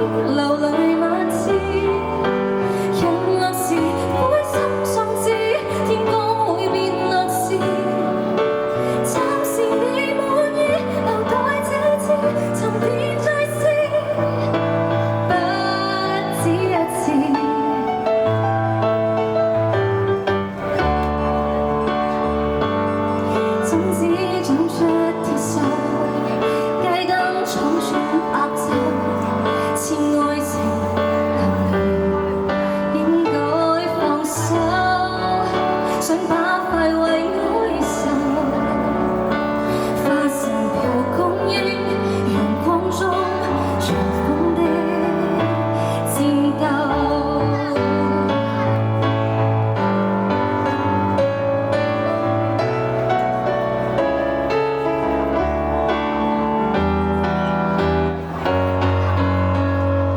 流淚萬次，日落時灰心喪志，天光會變樂事。暫時未滿意，留待這次沉澱再試，不止一次。種子長出鐵鏽，街燈闖穿惡咒，似愛情流淚，應該放手，想把快慰哀愁化成蒲公英，陽光中重逢的戰鬥。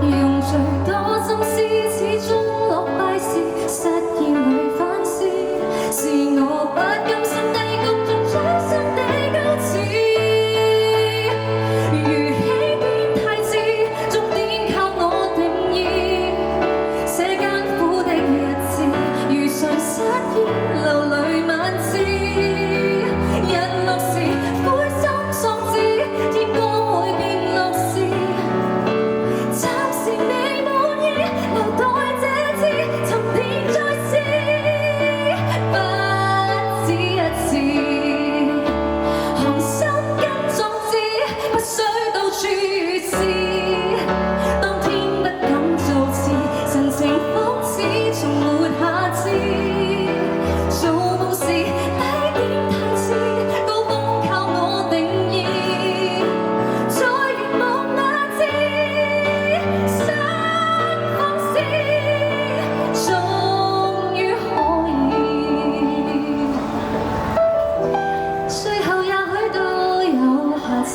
用最多心思，始終落敗時，實驗裏反思，是我不甘心低谷中追上的糾纏。如起點太遲，終點靠我定義。這艱苦的日子，如常失意，流淚萬次。日落時灰心喪志，天光會變樂事。暫時未滿意，留待這次沉澱再試，不止一次。雄心跟壯志，不需到處試。當天不敢做事，神情仿似從沒下次。做夢時低點太遲，高峰靠我定義。在願望那次，想放肆，終於可以。最後也許都有下次。